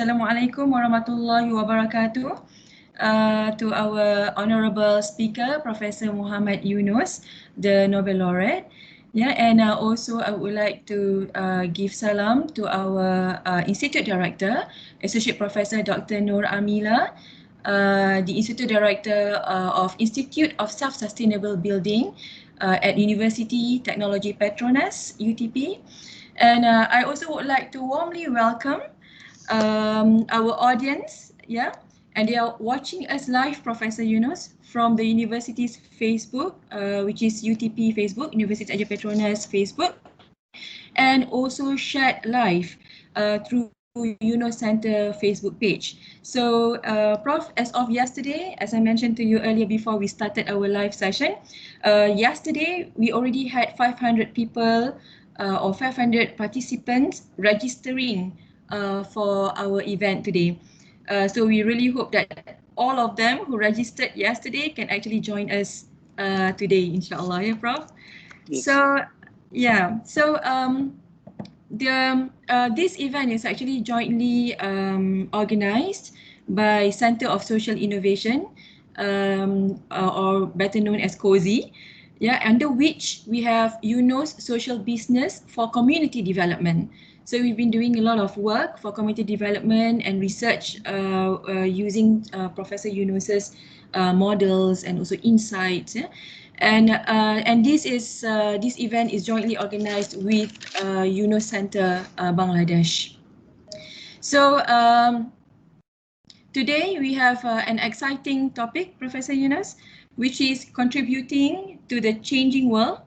Assalamualaikum warahmatullahi wabarakatuh. To our honorable speaker, Professor Mohammad Yunus, the Nobel Laureate. Yeah, and also I would like to give salam to our Institute Director, Associate Professor Dr. Nur Amila, the Institute Director of Institute of Self-Sustainable Building at University Technology Petronas, UTP. And I also would like to warmly welcome our audience, yeah, and they are watching us live, Professor Yunus, from the university's Facebook, which is UTP Facebook, University Asia Petronas Facebook, and also shared live through Yunus Center Facebook page. So, Prof, as of yesterday, as I mentioned to you earlier before we started our live session, yesterday we already had 500 people or 500 participants registering for our event today. So we really hope that all of them who registered yesterday can actually join us today, inshallah, yeah, Prof? Yes. So, yeah, so this event is actually jointly organized by Center of Social Innovation, or better known as Cosi, yeah, under which we have Yunus Social Business for Community Development. So we've been doing a lot of work for community development and research using Professor Yunus's models and also insights. Yeah? And this event is jointly organized with Yunus Center Bangladesh. So today we have an exciting topic, Professor Yunus, which is contributing to the changing world,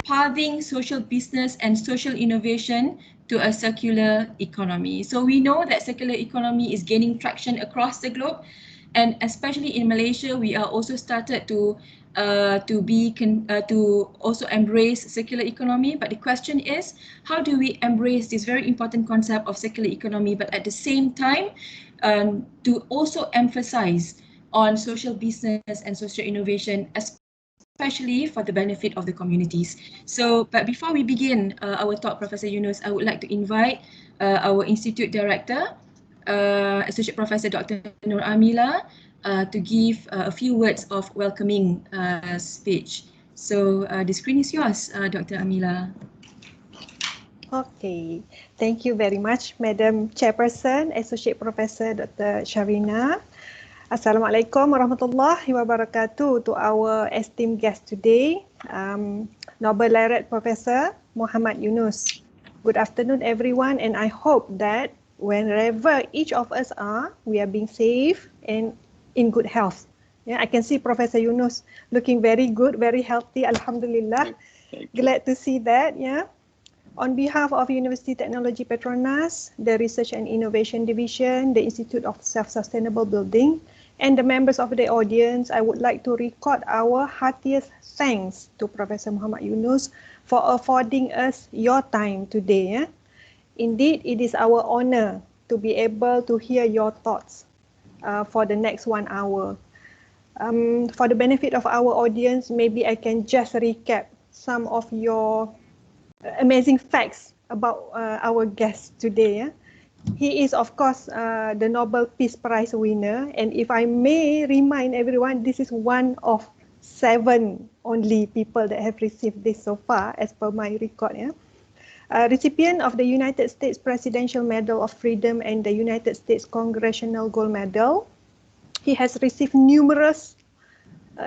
pathing social business and social innovation to a circular economy. So we know that circular economy is gaining traction across the globe, and especially in Malaysia, we are also started to also embrace circular economy. But the question is, how do we embrace this very important concept of circular economy, but at the same time to also emphasize on social business and social innovation, especially for the benefit of the communities. So, but before we begin our talk, Professor Yunus, I would like to invite our Institute Director, Associate Professor Dr. Nur Amila, to give a few words of welcoming speech. So the screen is yours, Dr. Amila. Okay, thank you very much, Madam Chairperson, Associate Professor Dr. Sharina. Assalamualaikum warahmatullahi wabarakatuh to our esteemed guest today, Nobel Laureate Professor Mohammad Yunus. Good afternoon, everyone, and I hope that wherever each of us are, we are being safe and in good health. Yeah, I can see Professor Yunus looking very good, very healthy, alhamdulillah. Glad to see that, yeah. On behalf of University Technology Petronas, the Research and Innovation Division, the Institute of Self-Sustainable Building, and the members of the audience, I would like to record our heartiest thanks to Professor Mohammad Yunus for affording us your time today. Indeed, it is our honor to be able to hear your thoughts for the next 1 hour. For the benefit of our audience, maybe I can just recap some of your amazing facts about our guest today. He is, of course, the Nobel Peace Prize winner. And if I may remind everyone, this is one of 7 only people that have received this so far, as per my record. Yeah? Recipient of the United States Presidential Medal of Freedom and the United States Congressional Gold Medal. He has received numerous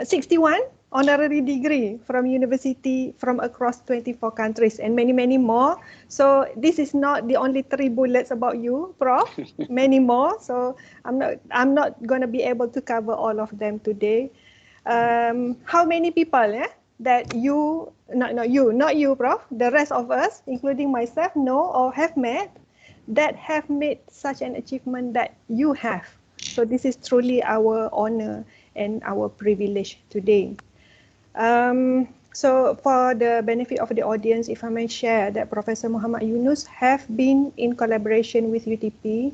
61 honorary degree from university from across 24 countries and many, many more. So this is not the only 3 bullets about you, Prof. Many more. So I'm not going to be able to cover all of them today. How many people that you, not you, Prof, the rest of us, including myself, know or have met that have made such an achievement that you have? So this is truly our honor and our privilege today. So for the benefit of the audience, if I may share that Professor Mohammad Yunus have been in collaboration with UTP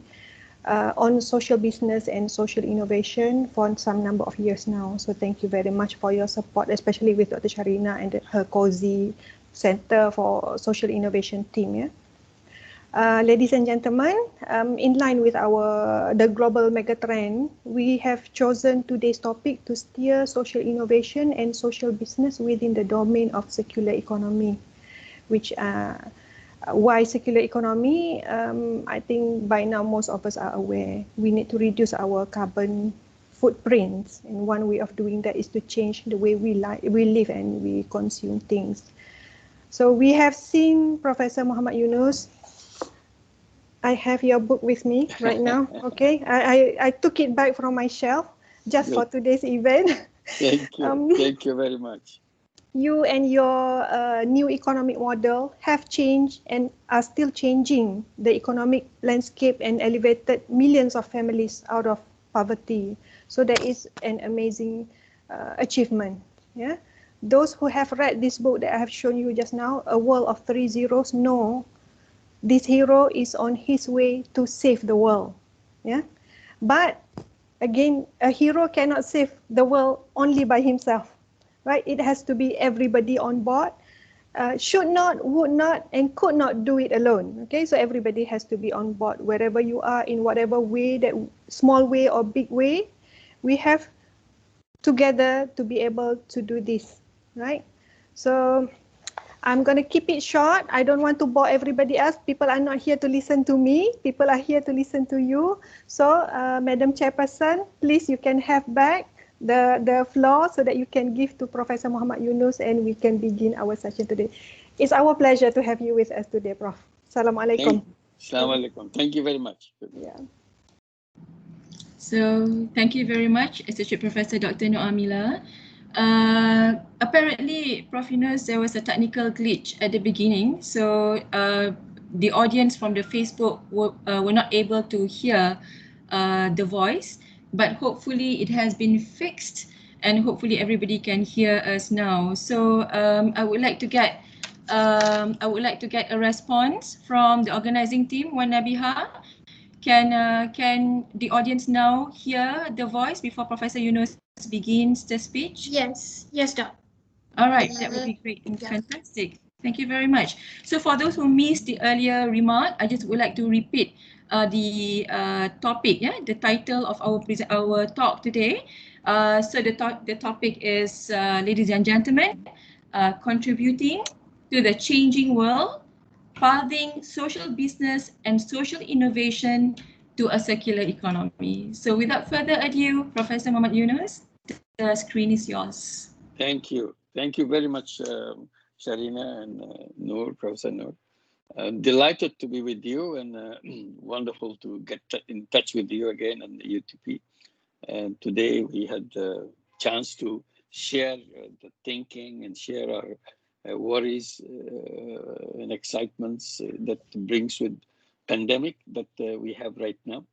on social business and social innovation for some number of years now. So thank you very much for your support, especially with Dr. Sharina and her Cosi Center for Social Innovation team. Yeah? Ladies and gentlemen, in line with the global megatrend, we have chosen today's topic to steer social innovation and social business within the domain of circular economy, which why circular economy? I think by now most of us are aware we need to reduce our carbon footprints, and one way of doing that is to change the way we live and we consume things. So we have seen Professor Mohammad Yunus. I have your book with me right now. Okay, I took it back from my shelf just for today's event. Thank you. Thank you very much. You and your new economic model have changed and are still changing the economic landscape and elevated millions of families out of poverty. So that is an amazing achievement. Yeah, those who have read this book that I have shown you just now, A World of Three Zeros, know this hero is on his way to save the world. Yeah, but again, a hero cannot save the world only by himself, right? It has to be everybody on board. Should not, would not, and could not do it alone. Okay, so everybody has to be on board wherever you are, in whatever way, that small way or big way. We have together to be able to do this, right? So I'm going to keep it short. I don't want to bore everybody else. People are not here to listen to me. People are here to listen to you. So, Madam Chairperson, please, you can have back the floor so that you can give to Professor Mohammad Yunus and we can begin our session today. It's our pleasure to have you with us today, Prof. Assalamualaikum. Assalamualaikum. Thank you very much. Yeah. So thank you very much, Associate Professor Dr. Nur Amila. Apparently, Prof. Yunus, there was a technical glitch at the beginning. So the audience from the Facebook were not able to hear the voice, but hopefully it has been fixed and hopefully everybody can hear us now. So I would like to get a response from the organizing team, Wan Nabiha. Can the audience now hear the voice before Professor Yunus begins the speech? Yes, Doc. All right, that would be great and fantastic. Thank you very much. So for those who missed the earlier remark, I just would like to repeat the topic, the title of our talk today. So the topic is, ladies and gentlemen, contributing to the changing world, pathing social business and social innovation to a circular economy. So without further ado, Professor Mohammad Yunus, the screen is yours. Thank you. Thank you very much, Sharina and Noor, Professor Noor. Delighted to be with you and wonderful to get in touch with you again on the UTP. And today we had the chance to share the thinking and share our worries and excitements that brings with pandemic that we have right now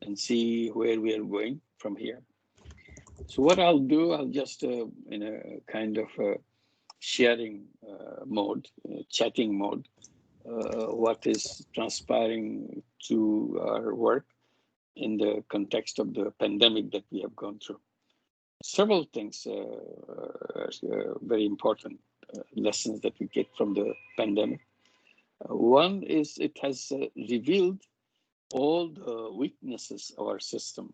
and see where we are going from here. So what I'll do, I'll just in a kind of sharing mode, chatting mode, what is transpiring to our work in the context of the pandemic that we have gone through. Several things are very important lessons that we get from the pandemic. One is it has revealed all the weaknesses of our system,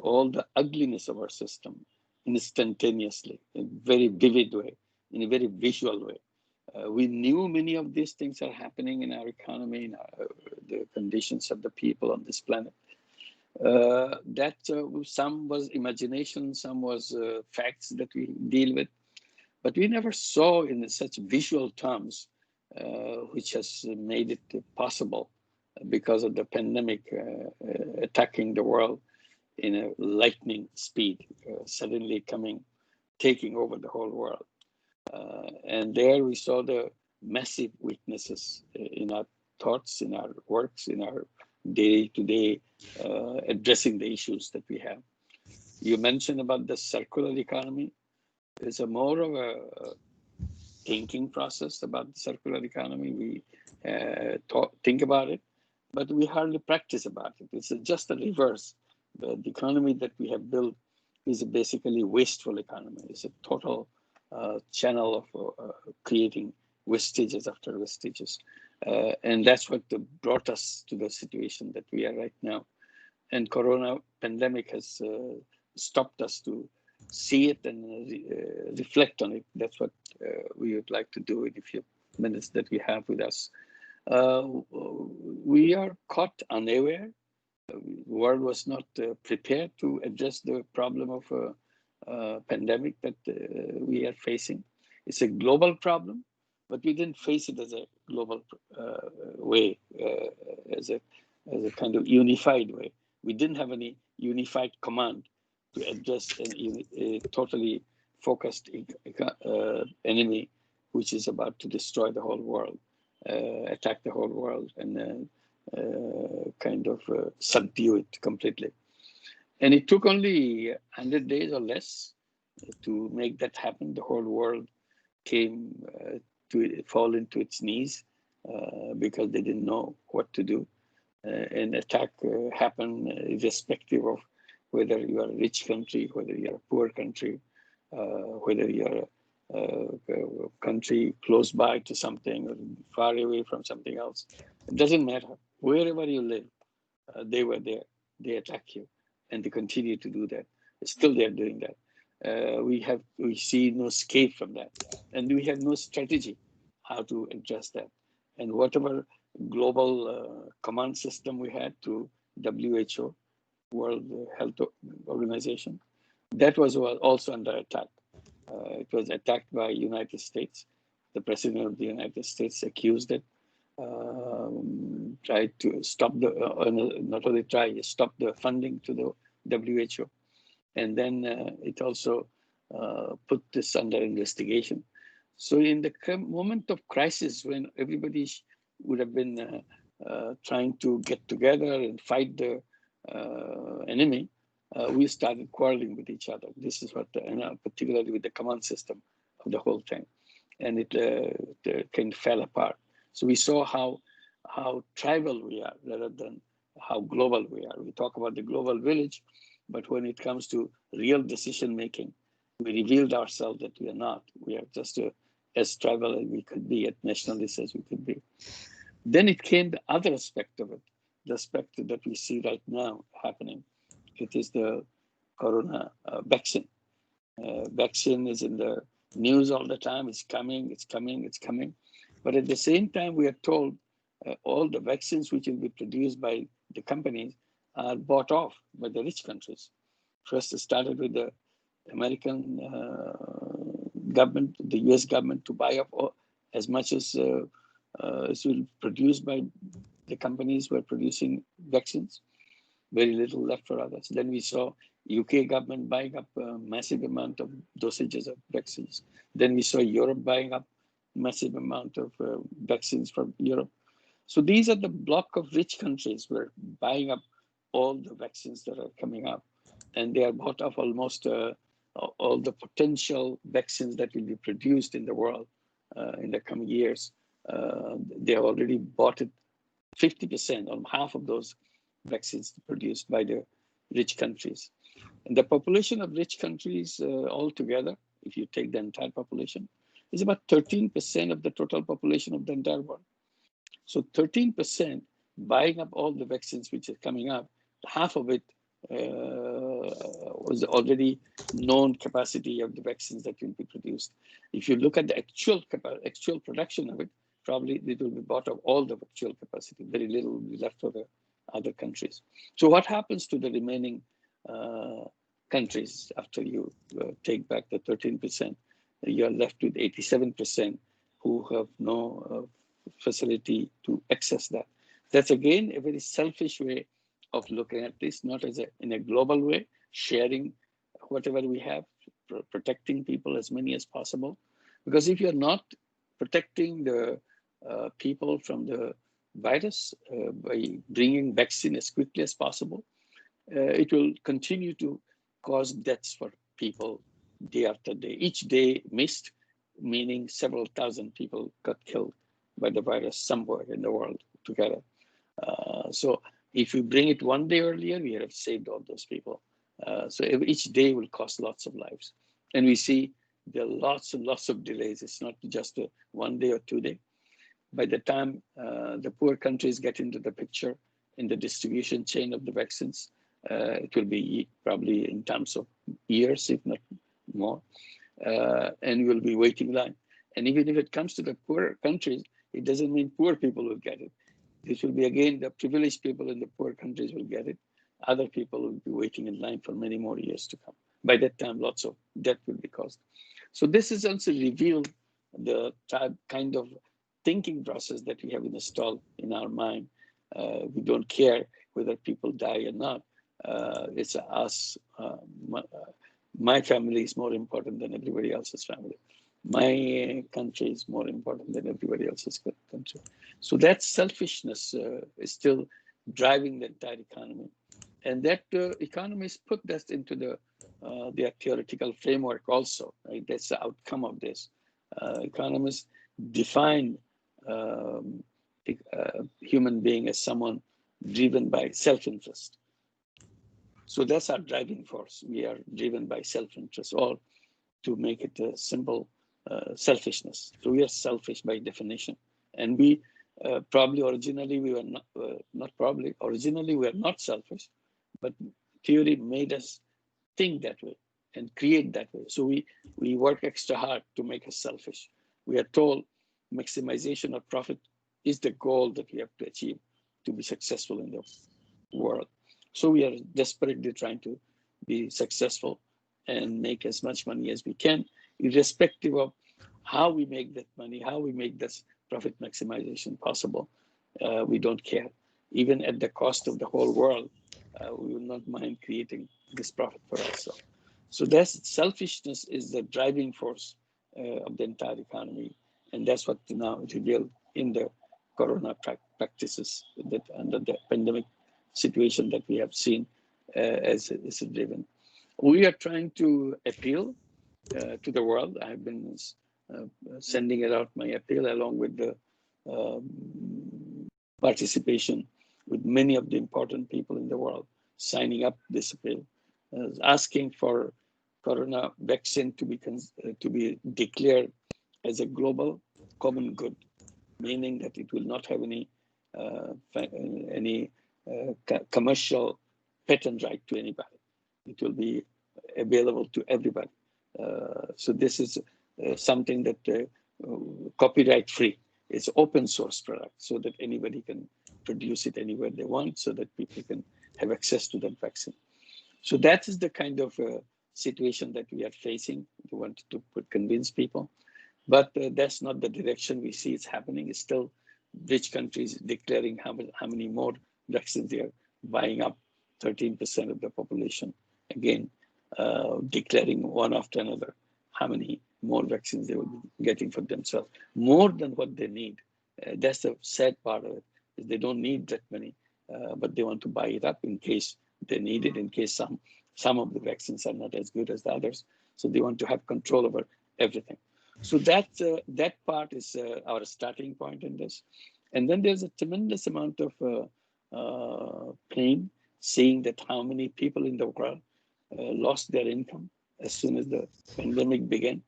all the ugliness of our system instantaneously, in a very vivid way, in a very visual way. We knew many of these things are happening in our economy, in the conditions of the people on this planet. That some was imagination, some was facts that we deal with, but we never saw in such visual terms, which has made it possible because of the pandemic attacking the world in a lightning speed, suddenly taking over the whole world. And there we saw the massive weaknesses in our thoughts, in our works, in our day-to-day addressing the issues that we have. You mentioned about the circular economy. It's a more of a thinking process about the circular economy. We think about it, but we hardly practice about it. It's just the reverse. The economy that we have built is basically a wasteful economy. It's a total channel of creating wastages after wastages. And that's what brought us to the situation that we are right now. And Corona pandemic has stopped us to see it and reflect on it. That's what we would like to do in a few minutes that we have with us. We are caught unaware. The world was not prepared to address the problem of a pandemic that we are facing. It's a global problem, but we didn't face it as a global way, as a kind of unified way. We didn't have any unified command to address a totally focused enemy, which is about to destroy the whole world, attack the whole world, and kind of subdue it completely. And it took only 100 days or less to make that happen. The whole world came to fall into its knees because they didn't know what to do. An attack happened irrespective of whether you are a rich country, whether you're a poor country, whether you're a country close by to something or far away from something else. It doesn't matter. Wherever you live, they were there. They attack you, and they continue to do that. Still, they're doing that. We see no escape from that, and we have no strategy how to address that. And whatever global command system we had to WHO, World Health Organization, that was also under attack. It was attacked by United States. The President of the United States accused it, tried to stop not only try, stop the funding to the WHO. And then it also put this under investigation. So in the moment of crisis, when everybody would have been trying to get together and fight the enemy, we started quarreling with each other. This is what, particularly with the command system of the whole thing, and it kind of fell apart. So we saw how tribal we are rather than how global we are. We talk about the global village, but when it comes to real decision making, we revealed ourselves that we are not. We are just as tribal as we could be, as nationalist as we could be. Then it came the other aspect of it, the aspect that we see right now happening. It is the corona vaccine. Vaccine is in the news all the time. It's coming, it's coming, it's coming. But at the same time, we are told all the vaccines which will be produced by the companies are bought off by the rich countries. First, it started with the American government, the US government, to buy up as much as will produced by the companies who are producing vaccines. Very little left for others. Then we saw UK government buying up a massive amount of dosages of vaccines. Then we saw Europe buying up massive amount of vaccines from Europe. So these are the block of rich countries who are buying up all the vaccines that are coming up. And they are bought up almost all the potential vaccines that will be produced in the world in the coming years. They have already bought it 50%, or half of those vaccines produced by the rich countries. And the population of rich countries altogether, if you take the entire population, is about 13% of the total population of the entire world. So 13% buying up all the vaccines which are coming up, half of it was already known capacity of the vaccines that will be produced. If you look at the actual production of it, probably it will be bought of all the actual capacity. Very little will be left for the other countries. So what happens to the remaining countries after you take back the 13%? You're left with 87% who have no facility to access that. That's again a very selfish way of looking at this, not as in a global way, sharing whatever we have, protecting people as many as possible. Because if you're not protecting the people from the virus by bringing vaccine as quickly as possible, it will continue to cause deaths for people day after day. Each day missed, meaning several thousand people got killed by the virus somewhere in the world together. So if you bring it one day earlier, we have saved all those people. So each day will cost lots of lives. And we see there are lots and lots of delays. It's not just a 1 day or 2 day. By the time the poor countries get into the picture in the distribution chain of the vaccines, it will be probably in terms of years, if not more, and you will be waiting line. And even if it comes to the poor countries, it doesn't mean poor people will get it. This will be, again, the privileged people in the poor countries will get it. Other people will be waiting in line for many more years to come. By that time, lots of death will be caused. So this is also revealed the kind of thinking process that we have installed in our mind. We don't care whether people die or not. It's us. My family is more important than everybody else's family. My country is more important than everybody else's country. So that selfishness is still driving the entire economy. And that economists put that into their theoretical framework also. Right? That's the outcome of this. Economists define human being as someone driven by self-interest. So that's our driving force. We are driven by self-interest, or to make it a simple, selfishness. So we are selfish by definition. And we probably originally we were originally we are not selfish, but theory made us think that way and create that way. So we work extra hard to make us selfish. We are told maximization of profit is the goal that we have to achieve to be successful in the world. So we are desperately trying to be successful and make as much money as we can, irrespective of how we make that money, how we make this profit maximization possible. We don't care. Even at the cost of the whole world, we will not mind creating this profit for ourselves. So that's selfishness is the driving force of the entire economy. And that's what now revealed in the corona practices that under the pandemic situation that we have seen as is driven. We are trying to appeal to the world. I have been sending it out my appeal along with the participation with many of the important people in the world signing up this appeal, asking for corona vaccine to be declared as a global common good, meaning that it will not have any commercial patent right to anybody. It will be available to everybody. So this is something that copyright free. It's open source product so that anybody can produce it anywhere they want, so that people can have access to that vaccine. So that is the kind of situation that we are facing. We want to convince people, but that's not the direction we see it's happening. It's still rich countries declaring how many more vaccines they are buying up, 13% of the population. Again, declaring one after another how many more vaccines they will be getting for themselves, more than what they need. That's the sad part of it, is they don't need that many, but they want to buy it up in case they need it, in case some of the vaccines are not as good as the others. So they want to have control over everything. So that part is our starting point in this. And then there's a tremendous amount of pain, seeing that how many people in the world lost their income as soon as the pandemic began.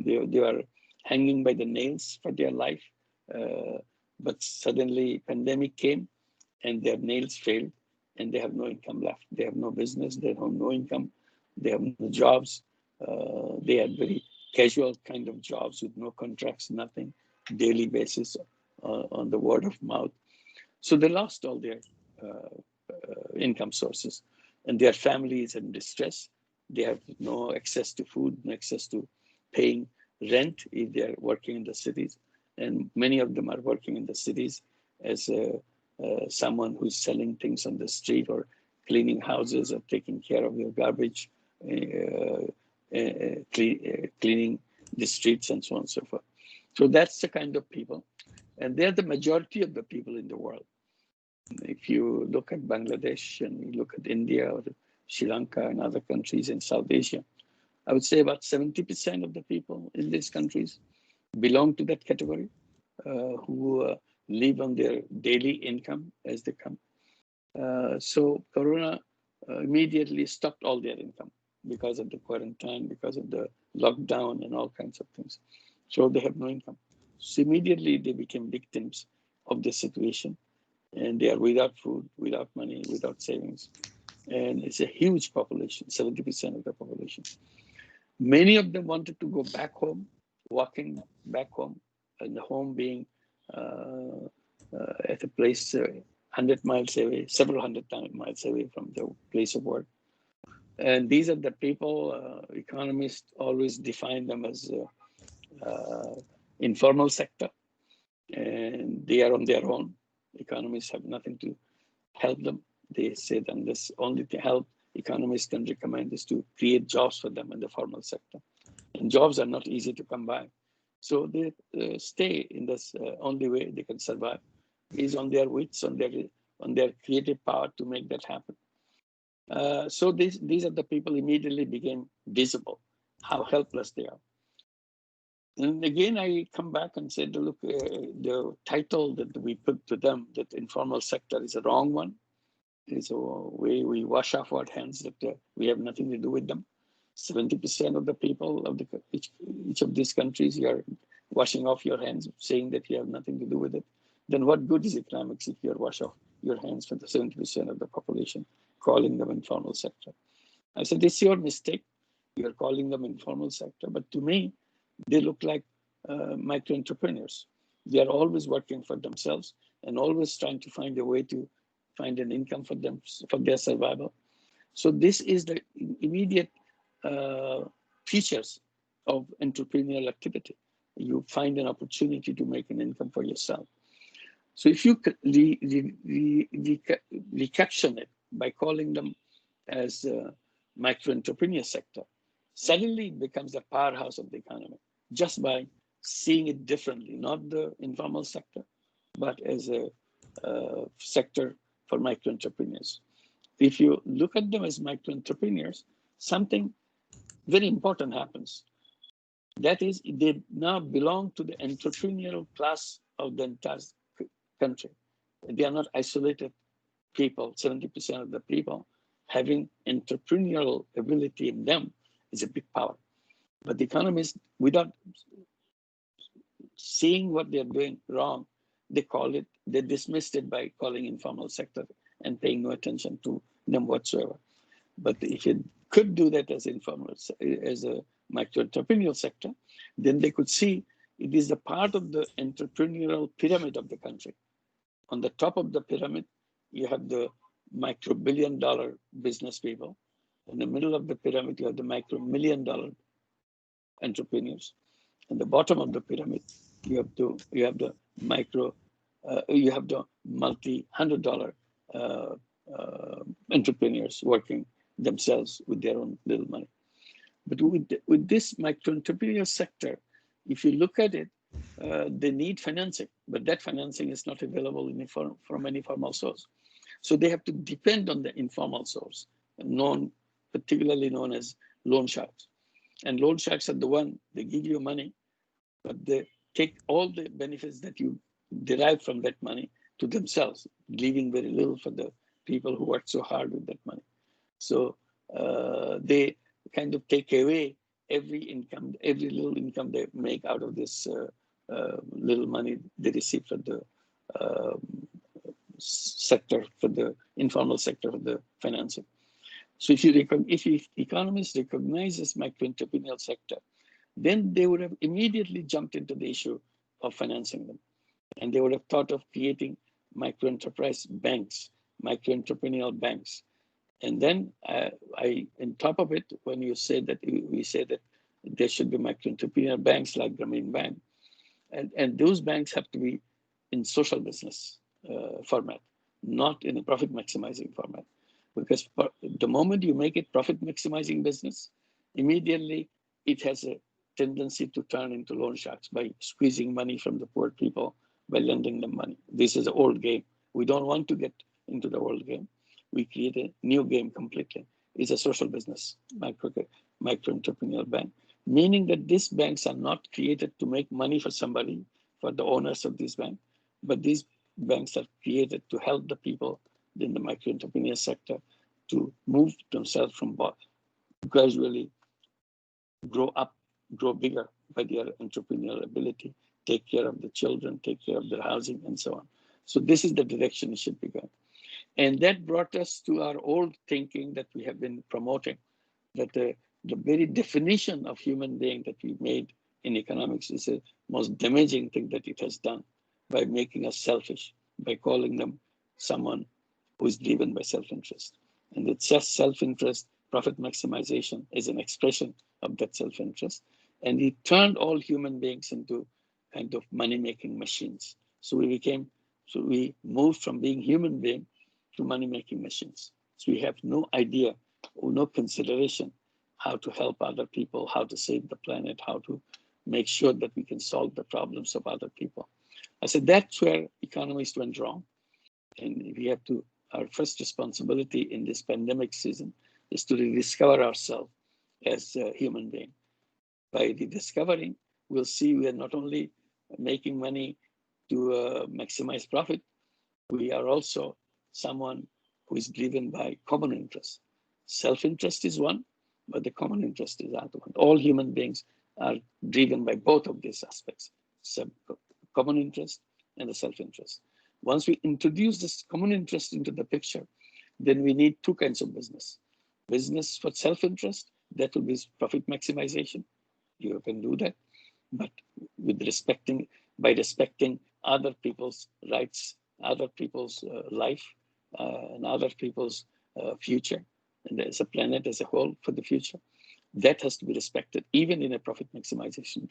They were hanging by the nails for their life, but suddenly pandemic came and their nails failed and they have no income left. They have no business, they have no income, they have no jobs. They had very casual kind of jobs with no contracts, nothing, daily basis on the word of mouth. So they lost all their income sources, and their family is in distress. They have no access to food, no access to paying rent if they're working in the cities. And many of them are working in the cities as someone who's selling things on the street or cleaning houses or taking care of your garbage, cleaning the streets and so on and so forth. So that's the kind of people. And they're the majority of the people in the world. If you look at Bangladesh and you look at India or Sri Lanka and other countries in South Asia, I would say about 70% of the people in these countries belong to that category, who live on their daily income as they come. So Corona immediately stopped all their income because of the quarantine, because of the lockdown and all kinds of things. So they have no income. So immediately they became victims of the situation, and they are without food, without money, without savings. And it's a huge population, 70% of the population. Many of them wanted to go back home, walking back home, and the home being at a place 100 miles away, several hundred miles away from the place of work. And these are the people, economists always define them as informal sector, and they are on their own. Economists have nothing to help them. They say that this only to help economists can recommend is to create jobs for them in the formal sector. And jobs are not easy to come by. So they stay in this only way they can survive is on their wits, on their creative power to make that happen. So these are the people immediately became visible, how helpless they are. And again, I come back and said, look, the title that we put to them, that informal sector, is a wrong one. It's a way we wash off our hands that we have nothing to do with them. 70% of the people of each of these countries, you are washing off your hands, saying that you have nothing to do with it. Then what good is economics if you wash off your hands for the 70% of the population, calling them informal sector? I said, this is your mistake. You're calling them informal sector. But to me, they look like micro entrepreneurs. They are always working for themselves and always trying to find a way to find an income for them, for their survival. So this is the immediate features of entrepreneurial activity. You find an opportunity to make an income for yourself. So if you recaption it by calling them as micro-entrepreneur sector, suddenly it becomes the powerhouse of the economy, just by seeing it differently, not the informal sector, but as a sector for micro-entrepreneurs. If you look at them as micro-entrepreneurs, something very important happens. That is, they now belong to the entrepreneurial class of the entire country. They are not isolated people. 70% of the people having entrepreneurial ability in them is a big power. But the economists, without seeing what they're doing wrong, they dismissed it by calling informal sector and paying no attention to them whatsoever. But if you could do that as informal, as a micro-entrepreneurial sector, then they could see it is a part of the entrepreneurial pyramid of the country. On the top of the pyramid, you have the micro-billion-dollar business people. In the middle of the pyramid, you have the micro-million-dollar entrepreneurs. In the bottom of the pyramid, you have the multi-$100 entrepreneurs working themselves with their own little money. But with this micro-entrepreneurial sector, if you look at it, they need financing, but that financing is not available from any formal source. So they have to depend on the informal source, particularly known as loan sharks. And loan sharks are the one, they give you money, but they take all the benefits that you derive from that money to themselves, leaving very little for the people who work so hard with that money. So they kind of take away every little income they make out of this little money they receive from the sector, for the informal sector of the financing. So if economists recognize this micro-entrepreneurial sector, then they would have immediately jumped into the issue of financing them. And they would have thought of creating micro-enterprise banks, micro-entrepreneurial banks. And then on top of it, when you say that, we say that there should be micro-entrepreneurial banks like Grameen Bank. And those banks have to be in social business format, not in a profit maximizing format. Because the moment you make it profit maximizing business, immediately it has a tendency to turn into loan sharks by squeezing money from the poor people by lending them money. This is an old game. We don't want to get into the old game. We create a new game completely. It's a social business, micro-entrepreneurial bank, meaning that these banks are not created to make money for somebody, for the owners of this bank, but these banks are created to help the people in the micro-entrepreneurial sector to move themselves from gradually grow up, grow bigger by their entrepreneurial ability take care of the children, take care of their housing, and so on. So this is the direction it should be going. And that brought us to our old thinking that we have been promoting, that the very definition of human being that we made in economics is the most damaging thing that it has done by making us selfish, by calling them someone who is driven by self-interest. And it's just self-interest, profit maximization is an expression of that self-interest. And it turned all human beings into kind of money-making machines. So we moved from being human being to money-making machines. So we have no idea or no consideration how to help other people, how to save the planet, how to make sure that we can solve the problems of other people. I said that's where economists went wrong. And we have to, our first responsibility in this pandemic season is to rediscover ourselves as a human being. By rediscovering, we'll see we are not only making money to maximize profit, we are also someone who is driven by common interest. Self-interest is one, but the common interest is other one. All human beings are driven by both of these aspects, common interest and the self-interest. Once we introduce this common interest into the picture, then we need two kinds of business. Business for self-interest, that will be profit maximization. You can do that, but with by respecting other people's rights, other people's life, and other people's future, and as a planet as a whole for the future. That has to be respected, even in a profit maximization.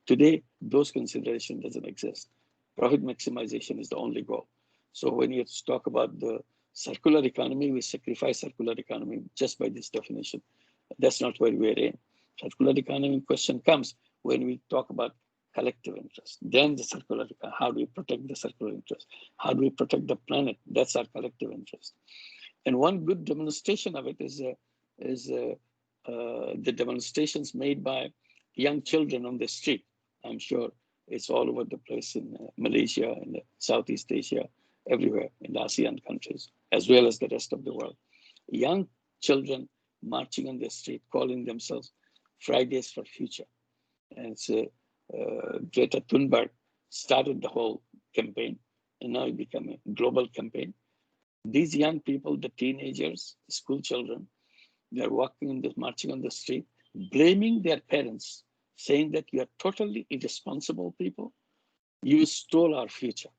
Today, those considerations doesn't exist. Profit maximization is the only goal. So when you talk about the circular economy, we sacrifice circular economy just by this definition. That's not where we're in. Circular economy question comes when we talk about collective interest. Then the circular economy, how do we protect the circular interest? How do we protect the planet? That's our collective interest. And one good demonstration of it is the demonstrations made by young children on the street. I'm sure it's all over the place in Malaysia, in Southeast Asia, everywhere in the ASEAN countries, as well as the rest of the world. Young children marching on the street, calling themselves Fridays for Future. And so Greta Thunberg started the whole campaign, and now it became a global campaign. These young people, the teenagers, school children, they're marching on the street, blaming their parents, saying that you are totally irresponsible people. You stole our future.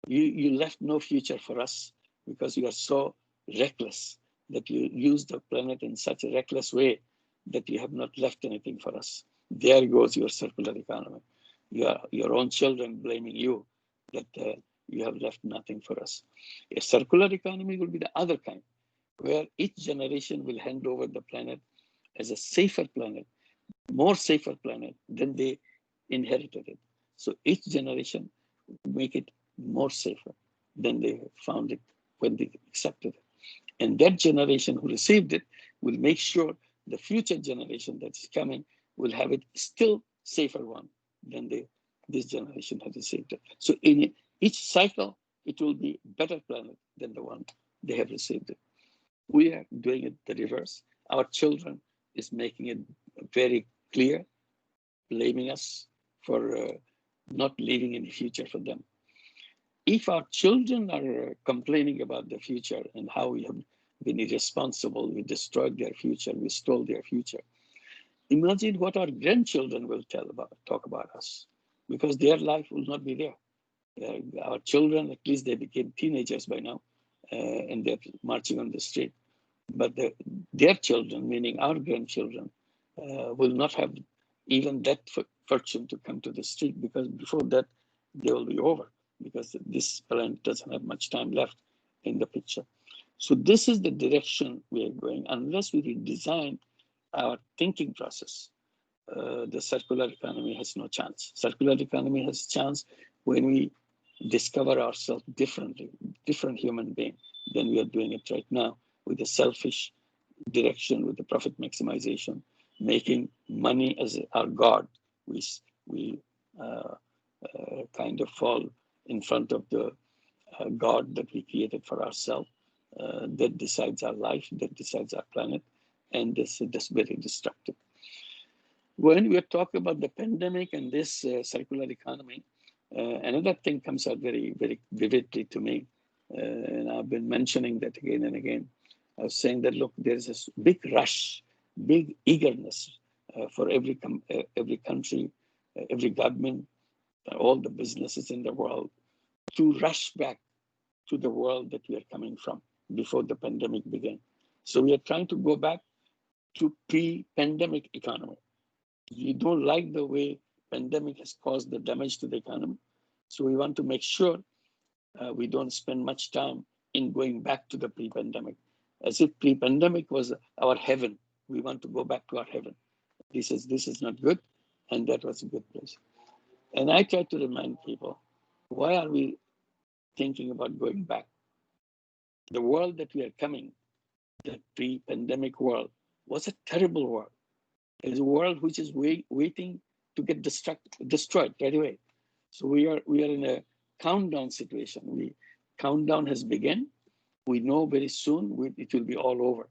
You left no future for us because you are so reckless that you use the planet in such a reckless way that you have not left anything for us. There goes your circular economy. Your own children blaming you that you have left nothing for us. A circular economy will be the other kind, where each generation will hand over the planet as a safer planet, more safer planet than they inherited it. So each generation will make it more safer than they found it when they accepted it. And that generation who received it will make sure the future generation that is coming will have it still safer one than this generation has received it. So in each cycle, it will be a better planet than the one they have received it. We are doing it the reverse. Our children is making it very clear, blaming us for not leaving any future for them. If our children are complaining about the future and how we have been irresponsible, we destroyed their future, we stole their future, imagine what our grandchildren will talk about us, because their life will not be there. Our children, at least they became teenagers by now, and they're marching on the street. But their children, meaning our grandchildren, will not have even that fortune to come to the street, because before that, they will be over, because this planet doesn't have much time left in the picture. So this is the direction we are going. Unless we redesign our thinking process, the circular economy has no chance. Circular economy has a chance when we discover ourselves differently, different human being than we are doing it right now, with a selfish direction, with the profit maximization, making money as our God. We kind of fall in front of the God that we created for ourselves, that decides our life, that decides our planet, and this is very destructive. When we are talking about the pandemic and this circular economy, Another thing comes out very, very vividly to me, and I've been mentioning that again and again. I was saying that, look, there is this big rush, big eagerness for every country, every government, all the businesses in the world to rush back to the world that we are coming from before the pandemic began. So we are trying to go back to pre-pandemic economy. We don't like the way pandemic has caused the damage to the economy. So we want to make sure we don't spend much time in going back to the pre-pandemic. As if pre-pandemic was our heaven. We want to go back to our heaven. This is not good, and that was a good place. And I try to remind people, why are we thinking about going back? The world that we are coming, the pre-pandemic world, was a terrible world. It's a world which is waiting to get destroyed right away. So we are in a countdown situation. Countdown has begun. We know very soon it will be all over.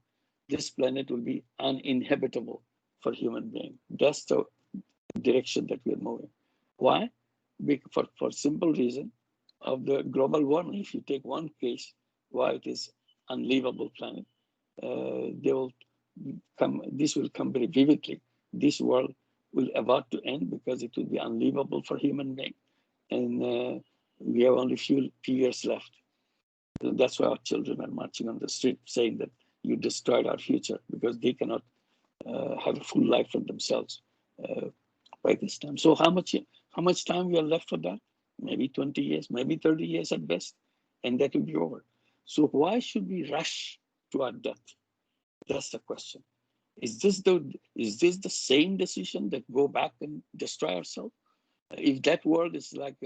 This planet will be uninhabitable for human beings. That's the direction that we are moving. Why? For simple reason of the global warming. If you take one case, why it is unlivable planet, this will come very vividly. This world will about to end because it will be unlivable for human beings. And we have only few years left. So that's why our children are marching on the street saying that you destroyed our future, because they cannot have a full life for themselves by this time. So how much time we are left for that? Maybe 20 years, maybe 30 years at best, and that will be over. So why should we rush to our death? That's the question. Is this the same decision that go back and destroy ourselves? If that world is like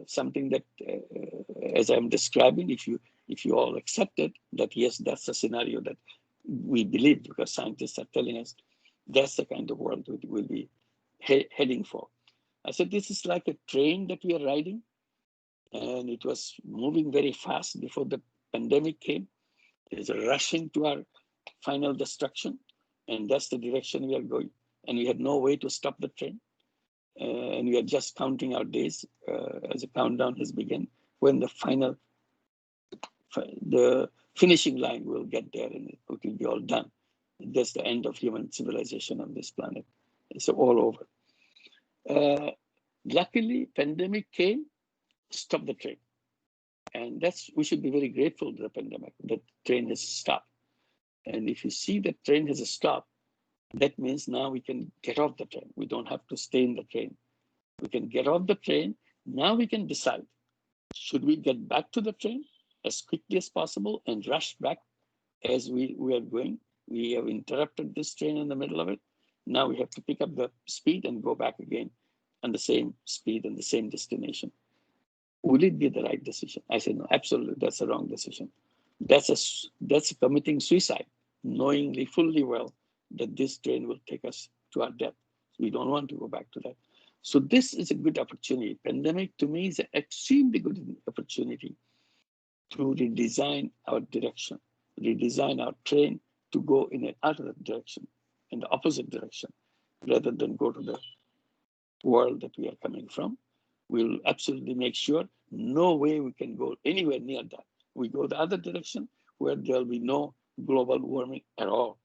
something that, as I'm describing, if you all accept it, that yes, that's the scenario that we believe, because scientists are telling us that's the kind of world we'll be heading for. I said, this is like a train that we are riding, and it was moving very fast before the pandemic came. There's a rushing to our final destruction, and that's the direction we are going. And we had no way to stop the train. And we are just counting our days as a countdown has begun, when the finishing line will get there and it will be all done. That's the end of human civilization on this planet. It's all over. Luckily, pandemic came, stopped the train. And we should be very grateful to the pandemic. The train has stopped. And if you see the train has stopped, that means now we can get off the train. We don't have to stay in the train. We can get off the train. Now we can decide, should we get back to the train as quickly as possible and rush back as we are going? We have interrupted this train in the middle of it. Now we have to pick up the speed and go back again on the same speed and the same destination. Will it be the right decision? I said, no, absolutely, that's the wrong decision. That's committing suicide, knowingly fully well that this train will take us to our death. We don't want to go back to that. So this is a good opportunity. Pandemic to me is an extremely good opportunity to redesign our direction, redesign our train to go in another direction, in the opposite direction, rather than go to the world that we are coming from. We'll absolutely make sure no way we can go anywhere near that. We go the other direction where there'll be no global warming at all.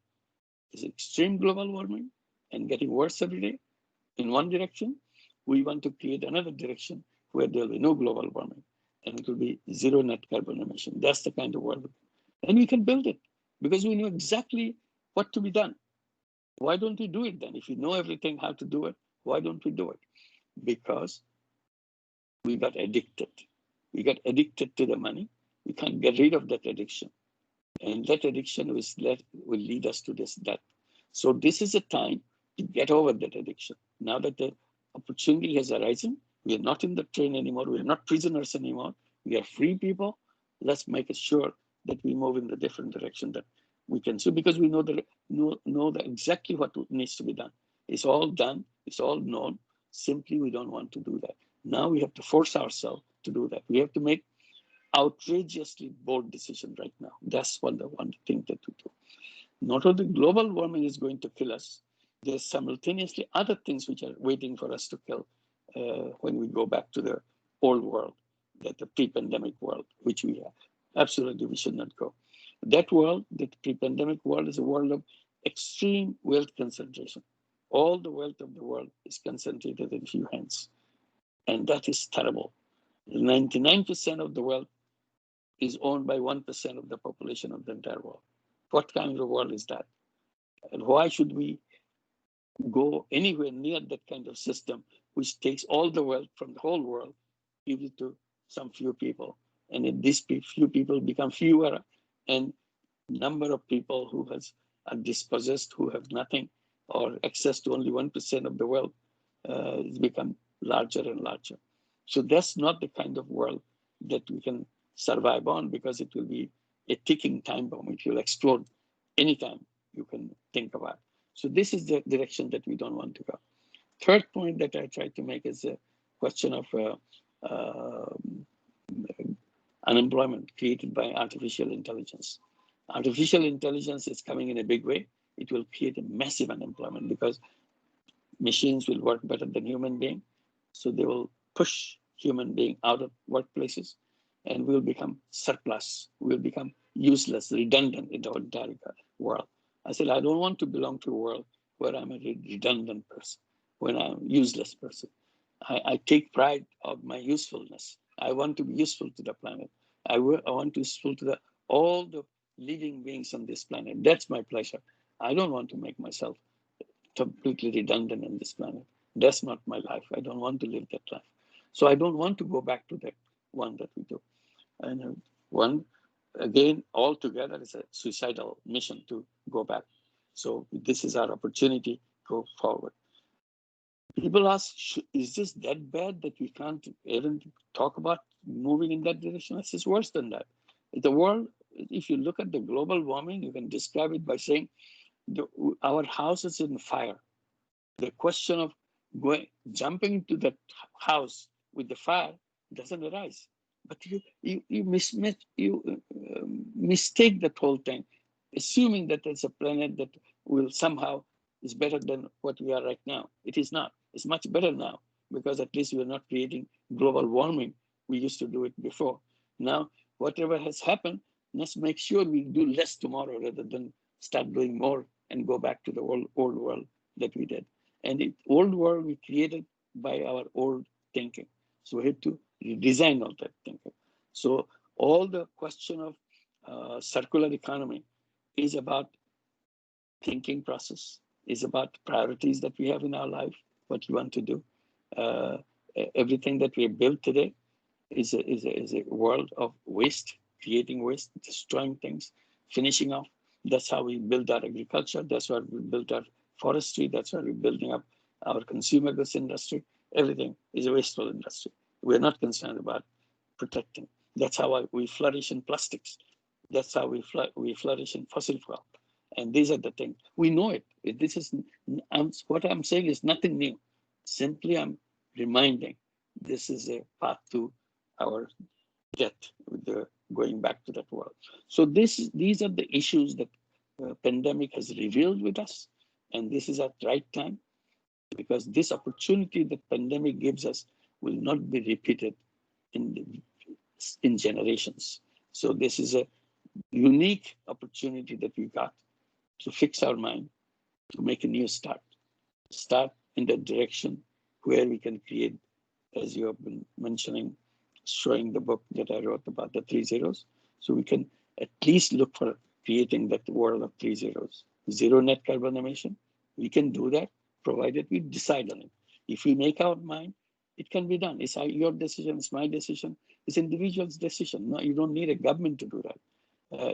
It's extreme global warming and getting worse every day in one direction. We want to create another direction where there'll be no global warming and it will be zero net carbon emission. That's the kind of world. And we can build it because we know exactly what to be done. Why don't we do it then? If we know everything how to do it, why don't we do it? Because we got addicted. We got addicted to the money. We can't get rid of that addiction. And that addiction will lead us to this death. So this is a time to get over that addiction. Now that the opportunity has arisen, we are not in the train anymore. We are not prisoners anymore. We are free people. Let's make sure that we move in the different direction that we can. So because we know exactly what needs to be done. It's all done. It's all known. Simply, we don't want to do that. Now we have to force ourselves to do that. We have to make outrageously bold decision right now. That's one thing that we do. Not only global warming is going to kill us, there's simultaneously other things which are waiting for us to kill when we go back to the old world, that the pre-pandemic world, which we have. Absolutely, we should not go. That world, the pre-pandemic world, is a world of extreme wealth concentration. All the wealth of the world is concentrated in few hands. And that is terrible. 99% of the wealth is owned by 1% of the population of the entire world. What kind of world is that? And why should we go anywhere near that kind of system, which takes all the wealth from the whole world, give it to some few people? And if these few people become fewer, and number of people who are dispossessed, who have nothing, or access to only 1% of the wealth, it's become larger and larger. So that's not the kind of world that we can survive on, because it will be a ticking time bomb. It will explode anytime you can think about. So this is the direction that we don't want to go. Third point that I try to make is a question of unemployment created by artificial intelligence. Artificial intelligence is coming in a big way. It will create a massive unemployment because machines will work better than human beings. So they will push human beings out of workplaces, and we'll become surplus. We'll become useless, redundant in the entire world. I said, I don't want to belong to a world where I'm a redundant person, when I'm a useless person. I take pride of my usefulness. I want to be useful to the planet. I want to be useful to all the living beings on this planet. That's my pleasure. I don't want to make myself completely redundant on this planet. That's not my life. I don't want to live that life. So I don't want to go back to that one that we do. And one, again, altogether is a suicidal mission to go back. So this is our opportunity to go forward. People ask, is this that bad that we can't even talk about moving in that direction? This is worse than that. The world, if you look at the global warming, you can describe it by saying our house is in fire. The question of jumping into that house with the fire doesn't arise. But you mistake that whole thing, assuming that there's a planet that will somehow is better than what we are right now. It is not. It's much better now, because at least we are not creating global warming. We used to do it before. Now, whatever has happened, let's make sure we do less tomorrow rather than start doing more and go back to the old world that we did. And the old world we created by our old thinking. So we have to redesign all that thinking. So all the question of circular economy is about thinking process, is about priorities that we have in our life, what you want to do. Everything that we have built today is a world of waste, creating waste, destroying things, finishing off. That's how we build our agriculture. That's why we built our forestry. That's why we're building up our consumer goods industry. Everything is a wasteful industry. We're not concerned about protecting. That's how we flourish in plastics. That's how we flourish in fossil fuel. And these are the things. We know it. This is what I'm saying is nothing new. Simply I'm reminding this is a path to our death, with the going back to that world. So these are the issues that the pandemic has revealed with us. And this is at the right time, because this opportunity that pandemic gives us will not be repeated in generations. So this is a unique opportunity that we got to fix our mind, to make a new start in the direction where we can create, as you have been mentioning, showing the book that I wrote about the 3 zeros. So we can at least look for creating that world of 3 zeros. Zero net carbon emission. We can do that, provided we decide on it. If we make our mind, it can be done. It's your decision, it's my decision, it's individual's decision. No, you don't need a government to do that.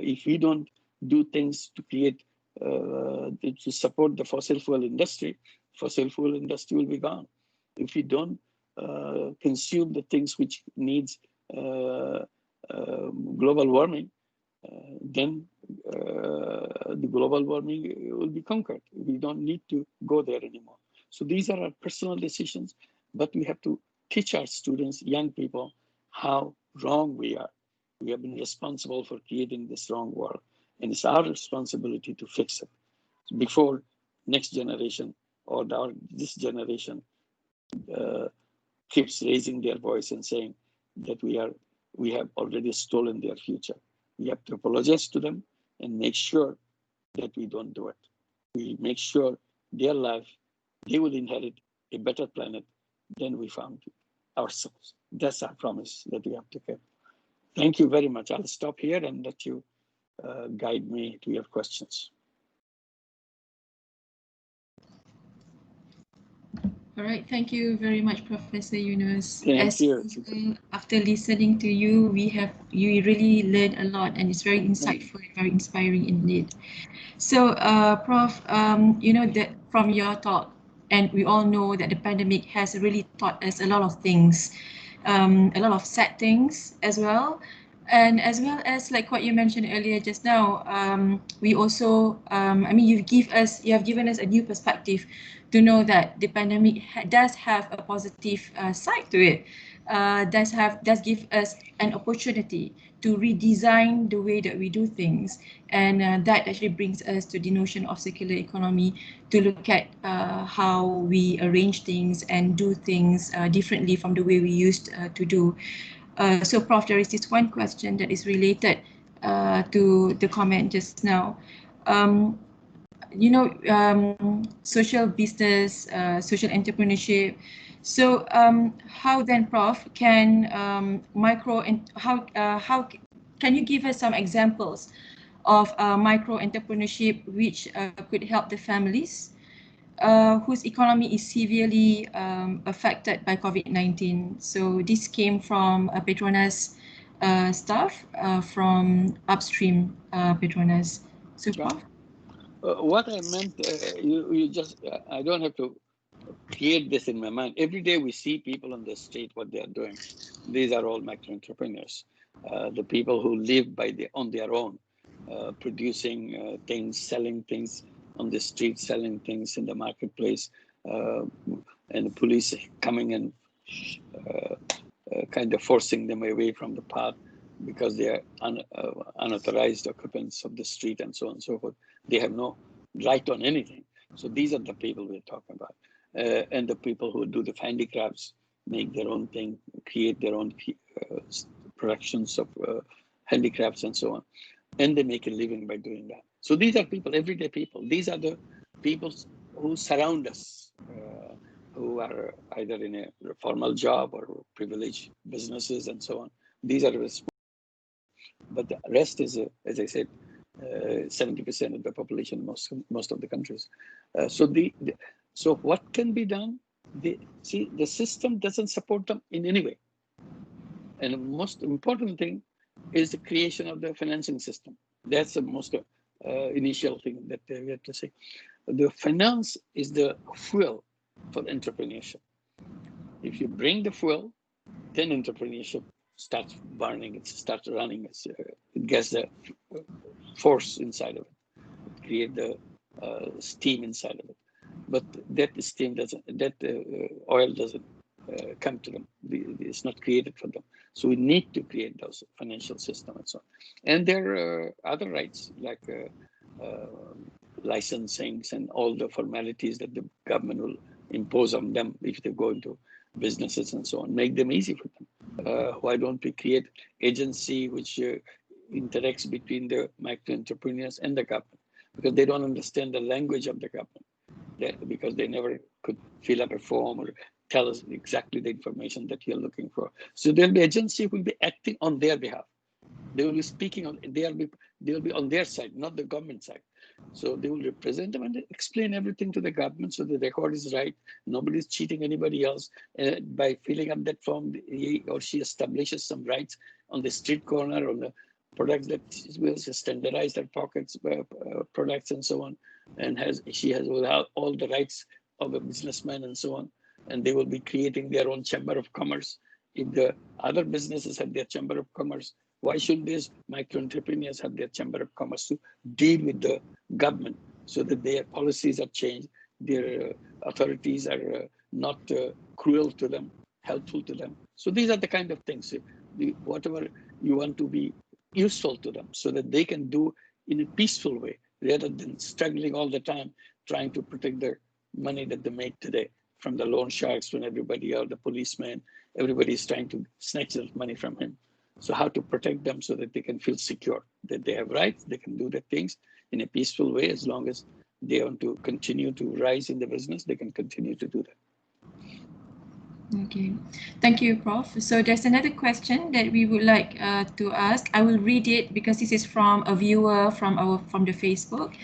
If we don't do things to create, to support the fossil fuel industry will be gone. If we don't consume the things which needs global warming, then the global warming will be conquered. We don't need to go there anymore. So these are our personal decisions, but we have to teach our students, young people, how wrong we are. We have been responsible for creating this wrong world, and it's our responsibility to fix it before next generation or this generation keeps raising their voice and saying that we have already stolen their future. We have to apologize to them and make sure that we don't do it. We make sure their life, they will inherit a better planet than we found ourselves. That's our promise that we have to keep. Thank you very much. I'll stop here and let you guide me to your questions. All right, thank you very much, Professor Yunus. Thank you. After listening to you, you really learned a lot, and it's very insightful, very inspiring indeed. So, Prof, you know that from your talk, and we all know that the pandemic has really taught us a lot of things, a lot of sad things as well. And as well as like what you mentioned earlier just now, we also, I mean, you have given us a new perspective to know that the pandemic does have a positive side to it. Does give us an opportunity to redesign the way that we do things, and that actually brings us to the notion of circular economy, to look at how we arrange things and do things differently from the way we used to do. So, Prof, there is this one question that is related to the comment just now. You know, social business, social entrepreneurship. So, how then, Prof, can how can you give us some examples of micro entrepreneurship which could help the families whose economy is severely affected by COVID-19? So this came from Petronas staff from upstream Petronas. So, Prof? What I meant, you just, I don't have to create this in my mind. Every day we see people on the street, what they are doing. These are all micro entrepreneurs, the people who live on their own, producing things, selling things on the street, selling things in the marketplace, and the police coming and kind of forcing them away from the path because they are unauthorized occupants of the street and so on and so forth. They have no right on anything. So these are the people we're talking about. And the people who do the handicrafts, make their own thing, create their own productions of handicrafts and so on. And they make a living by doing that. So these are people, everyday people. These are the people who surround us, who are either in a formal job or privileged businesses and so on. These are but the rest is, as I said, 70% of the population, most of the countries. So what can be done? The system doesn't support them in any way. And the most important thing is the creation of the financing system. That's the most initial thing that we have to say. The finance is the fuel for entrepreneurship. If you bring the fuel, then entrepreneurship starts burning, it starts running, it gets the force inside of it, it creates the steam inside of it. But that steam doesn't, that oil doesn't come to them. It's not created for them. So we need to create those financial system and so on. And there are other rights like licensings and all the formalities that the government will impose on them if they go into businesses and so on, make them easy for them. Why don't we create agency which interacts between the micro entrepreneurs and the government? Because they don't understand the language of the government, because they never could fill up a form or tell us exactly the information that you're looking for. So there'll be agency who will be acting on their behalf. They will be speaking on, they'll be on their side, not the government side. So they will represent them and explain everything to the government so the record is right. Nobody's cheating anybody else. By filling up that form, he or she establishes some rights on the street corner, on the products that will standardize their pockets, products and so on. And she has all the rights of a businessman and so on. And they will be creating their own chamber of commerce. If the other businesses have their chamber of commerce, why should these micro entrepreneurs have their chamber of commerce to deal with the government so that their policies are changed, their authorities are not cruel to them, helpful to them? So these are the kind of things, whatever you want to be useful to them so that they can do in a peaceful way rather than struggling all the time trying to protect their money that they make today from the loan sharks, from everybody else, the policemen, everybody is trying to snatch that money from him. So how to protect them so that they can feel secure, that they have rights, they can do their things in a peaceful way. As long as they want to continue to rise in the business, they can continue to do that. Okay, thank you, Prof. So there's another question that we would like to ask. I will read it because this is from a viewer from the Facebook.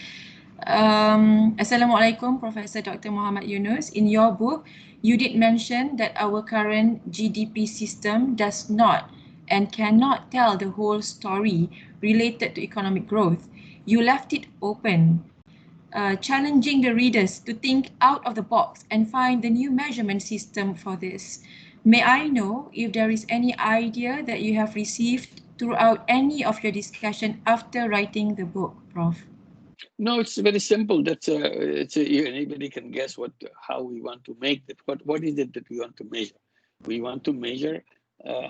Assalamualaikum, Professor Dr. Mohammad Yunus. In your book, you did mention that our current GDP system does not and cannot tell the whole story related to economic growth. You left it open, challenging the readers to think out of the box and find the new measurement system for this. May I know if there is any idea that you have received throughout any of your discussion after writing the book, Prof? No, it's very simple. Anybody can guess how we want to make that. What is it that we want to measure? We want to measure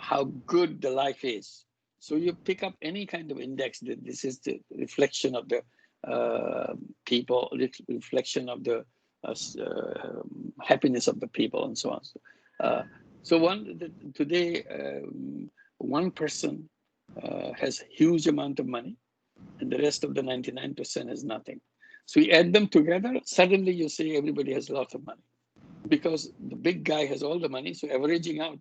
how good the life is. So you pick up any kind of index that this is the reflection of the people, reflection of the happiness of the people, and so on. Today, one person has huge amount of money, and the rest of the 99% has nothing. So you add them together, suddenly you see everybody has lots of money, because the big guy has all the money, so averaging out,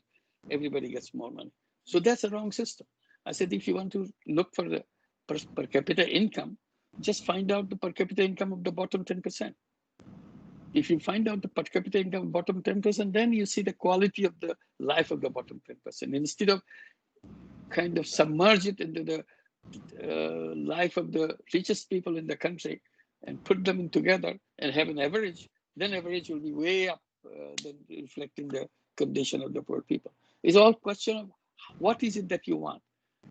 everybody gets more money. So that's a wrong system. I said, if you want to look for the per capita income, just find out the per capita income of the bottom 10%. If you find out the per capita income of bottom 10%, then you see the quality of the life of the bottom 10%. Instead of kind of submerge it into the life of the richest people in the country and put them together and have an average, then average will be way up than reflecting the condition of the poor people. It's all question of what is it that you want.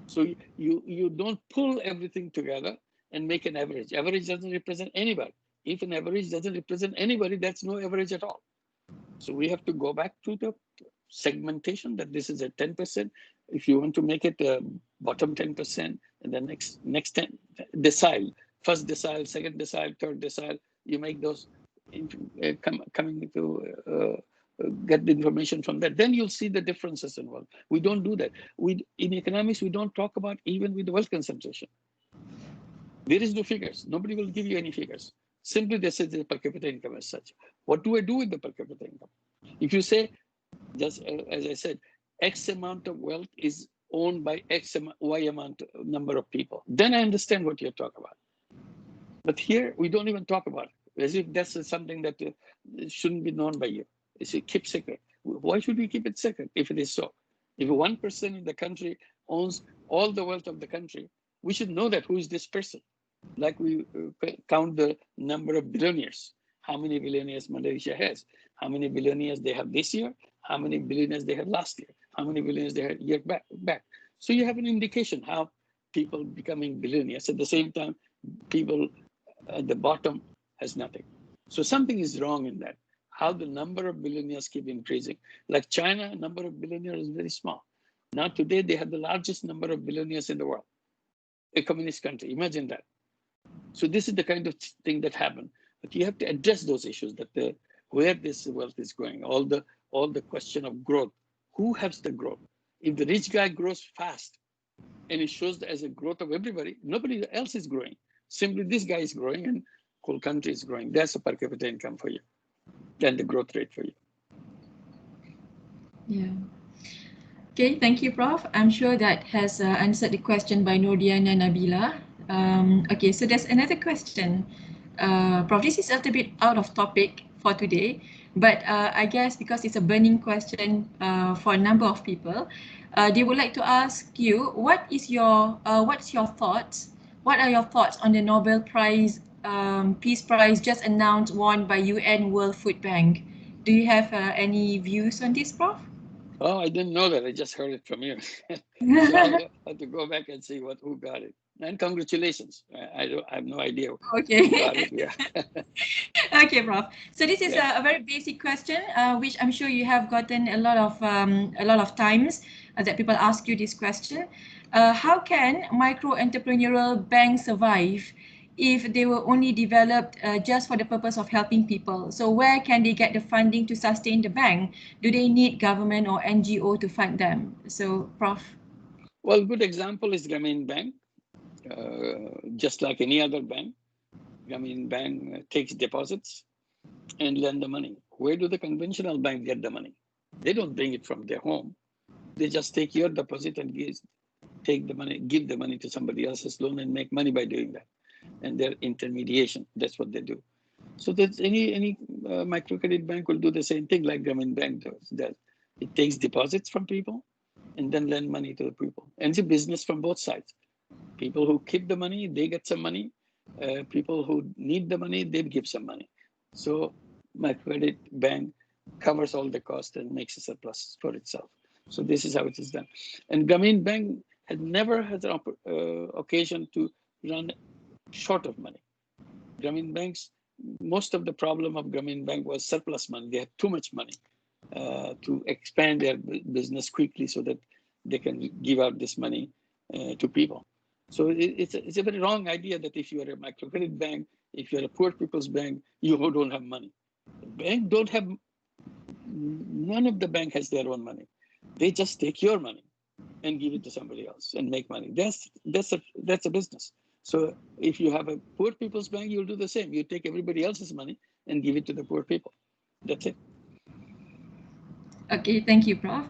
So you don't pull everything together and make an average. Average doesn't represent anybody. If an average doesn't represent anybody, that's no average at all. So we have to go back to the segmentation, that this is a 10%. If you want to make it a bottom 10%, and the next 10 decile, first decile, second decile, third decile, you make those coming to get the information from that. Then you'll see the differences involved. We don't do that. In economics, we don't talk about even with the wealth concentration. There is no figures. Nobody will give you any figures. Simply they say the per capita income as such. What do I do with the per capita income? If you say, just as I said, X amount of wealth is owned by Y amount number of people, then I understand what you're talking about. But here, we don't even talk about it, as if that's something that shouldn't be known by you. It's a keep secret. Why should we keep it secret if it is so? If 1% in the country owns all the wealth of the country, we should know that who is this person. Like we count the number of billionaires. How many billionaires Malaysia has? How many billionaires they have this year? How many billionaires they had last year? How many billionaires they had year back? So you have an indication how people becoming billionaires. At the same time, people at the bottom has nothing. So something is wrong in that. How the number of billionaires keep increasing. Like China, number of billionaires is very small. Now today they have the largest number of billionaires in the world. A communist country, imagine that. So this is the kind of thing that happened. But you have to address those issues, that where this wealth is going, all the question of growth. Who has the growth? If the rich guy grows fast and it shows as a growth of everybody, nobody else is growing. Simply this guy is growing and whole country is growing. That's a per capita income for you. Then the growth rate for you. Yeah. Okay, thank you, Prof. I'm sure that has answered the question by Nordiana Nabila. Okay, so there's another question. Prof, this is a little bit out of topic for today, but I guess because it's a burning question for a number of people, they would like to ask you, what's your thoughts? What are your thoughts on the Nobel Prize, Peace Prize just announced, won by UN World Food Bank? Do you have any views on this, Prof? Oh, I didn't know that. I just heard it from you. So I have to go back and see who got it. And congratulations. I have no idea. Okay. Who got it. Yeah. Okay, Prof. So this is a very basic question, which I'm sure you have gotten a lot of times that people ask you this question. How can micro entrepreneurial banks survive if they were only developed just for the purpose of helping people. So where can they get the funding to sustain the bank? Do they need government or NGO to fund them? So, Prof. Well, good example is Grameen Bank. Just like any other bank, Grameen Bank takes deposits and lend the money. Where do the conventional banks get the money? They don't bring it from their home. They just take your deposit and take the money, give the money to somebody else's loan and make money by doing that. And their intermediation, that's what they do. So that's any microcredit bank will do the same thing like Grameen Bank does. That it takes deposits from people and then lend money to the people. And it's a business from both sides. People who keep the money, they get some money. People who need the money, they give some money. So microcredit bank covers all the cost and makes a surplus for itself. So this is how it is done. And Grameen Bank had never had an occasion to run short of money. Grameen Banks, most of the problem of Grameen Bank was surplus money. They had too much money to expand their business quickly so that they can give out this money to people. So it's a very wrong idea that if you are a microcredit bank, if you're a poor people's bank, you don't have money. The bank don't have, none of the bank has their own money. They just take your money and give it to somebody else and make money. That's a business. So if you have a poor people's bank, you'll do the same. You take everybody else's money and give it to the poor people. That's it. Okay, thank you, Prof.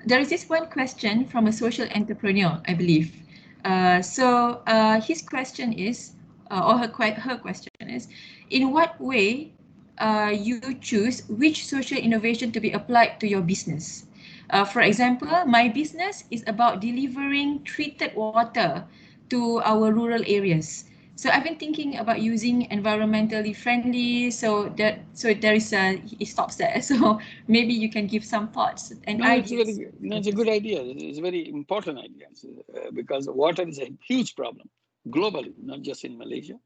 There is this one question from a social entrepreneur, I believe. His question is, or her question is, in what way you choose which social innovation to be applied to your business? For example, my business is about delivering treated water to our rural areas. So I've been thinking about using environmentally friendly, so there is it stops there. So maybe you can give some thoughts and ideas. It's a good idea. It's a very important idea because water is a huge problem globally, not just in Malaysia.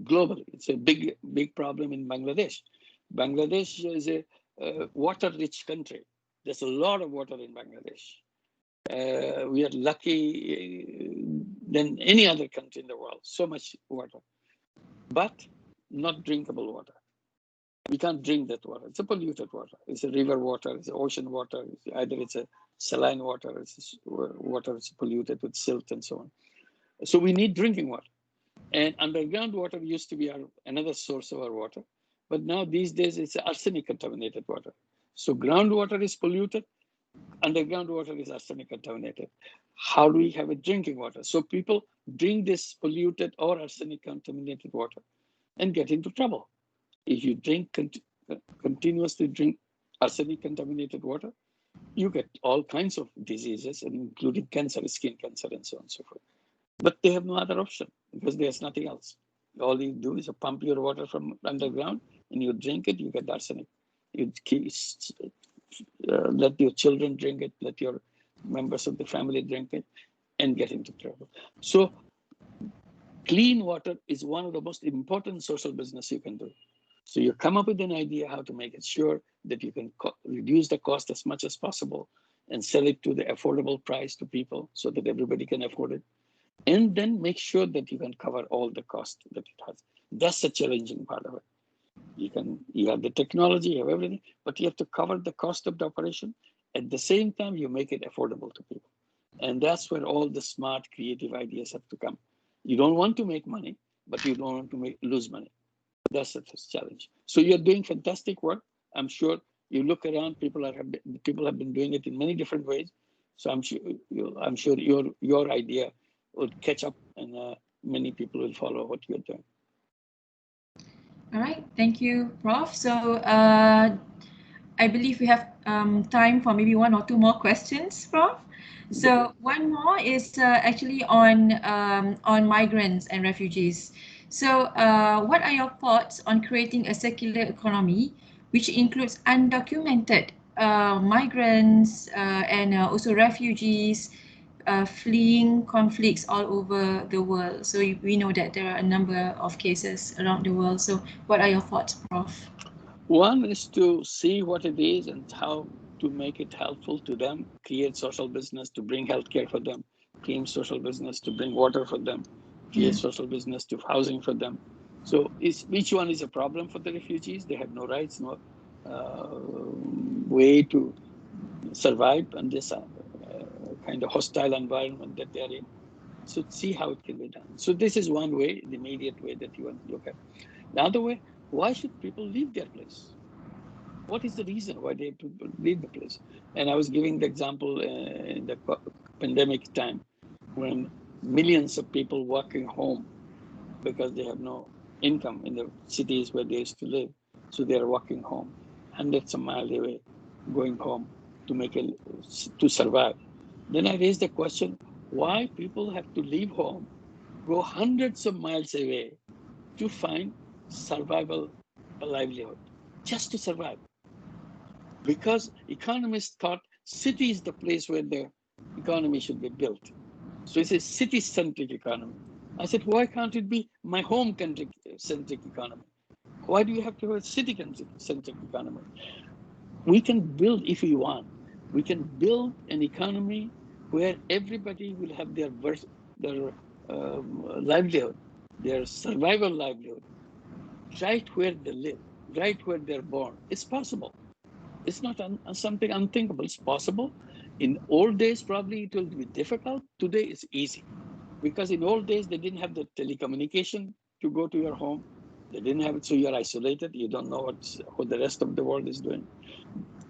Globally, it's a big problem in Bangladesh. Bangladesh is a water-rich country. There's a lot of water in Bangladesh. We are lucky than any other country in the world. So much water, but not drinkable water. We can't drink that water. It's a polluted water. It's a river water. It's ocean water. Either it's a saline water. It's water is polluted with silt and so on. So we need drinking water. And underground water used to be another source of our water, but now these days it's arsenic contaminated water. So groundwater is polluted. Underground water is arsenic contaminated. How do we have a drinking water? So people drink this polluted or arsenic contaminated water and get into trouble. If you continuously drink arsenic contaminated water, you get all kinds of diseases, including cancer, skin cancer, and so on and so forth. But they have no other option because there's nothing else. All you do is pump your water from underground and you drink it, you get arsenic. You let your children drink it, let your members of the family drink it, and get into trouble. So clean water is one of the most important social business you can do. So you come up with an idea how to make it sure that you can reduce the cost as much as possible and sell it to the affordable price to people so that everybody can afford it. And then make sure that you can cover all the cost that it has. That's the challenging part of it. You have the technology, you have everything, but you have to cover the cost of the operation. At the same time, you make it affordable to people. And that's where all the smart, creative ideas have to come. You don't want to make money, but you don't want to lose money. That's the challenge. So you're doing fantastic work. I'm sure you look around, people have been doing it in many different ways. So I'm sure your idea would catch up and many people will follow what you're doing. All right, thank you, Prof. So I believe we have time for maybe one or two more questions, Prof. So one more is actually on migrants and refugees. So what are your thoughts on creating a circular economy which includes undocumented migrants and also refugees fleeing conflicts all over the world? So we know that there are a number of cases around the world. So what are your thoughts, Prof? One is to see what it is and how to make it helpful to them, create social business to bring healthcare for them, create social business to bring water for them, create social business, to housing for them. So each one is a problem for the refugees. They have no rights, no way to survive in this kind of hostile environment that they're in. So see how it can be done. So this is one way, the immediate way that you want to look at. The other way, why should people leave their place? What is the reason why they leave the place? And I was giving the example in the pandemic time when millions of people working home because they have no income in the cities where they used to live. So they're walking home, hundreds of miles away, going home to survive. Then I raised the question, why people have to leave home, go hundreds of miles away to find survival, a livelihood, just to survive. Because economists thought city is the place where the economy should be built. So it's a city-centric economy. I said, why can't it be my home country-centric economy? Why do you have to have a city-centric economy? We can build, if we want, we can build an economy where everybody will have their livelihood, their survival livelihood, right where they live, right where they're born. It's possible. It's not something unthinkable. It's possible. In old days, probably it will be difficult. Today, it's easy. Because in old days, they didn't have the telecommunication to go to your home. They didn't have it, so you're isolated. You don't know what the rest of the world is doing.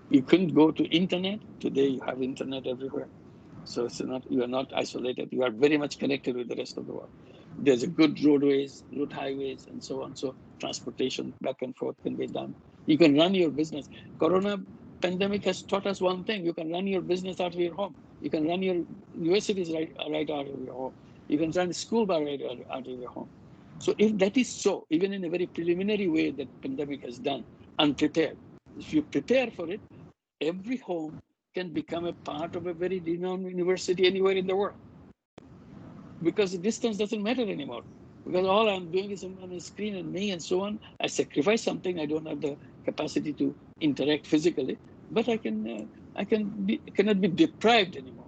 You couldn't go to internet. Today, you have internet everywhere. So you are not isolated. You are very much connected with the rest of the world. There's a good roadways, road highways, and so on. So transportation back and forth can be done. You can run your business. Corona pandemic has taught us one thing. You can run your business out of your home. You can run your universities right out of your home. You can run school right out of your home. So if that is so, even in a very preliminary way that pandemic has done, unprepared, if you prepare for it, every home can become a part of a very renowned university anywhere in the world. Because the distance doesn't matter anymore. Because all I'm doing is on a screen and me and so on. I sacrifice something. I don't have the capacity to interact physically, but I cannot be deprived anymore.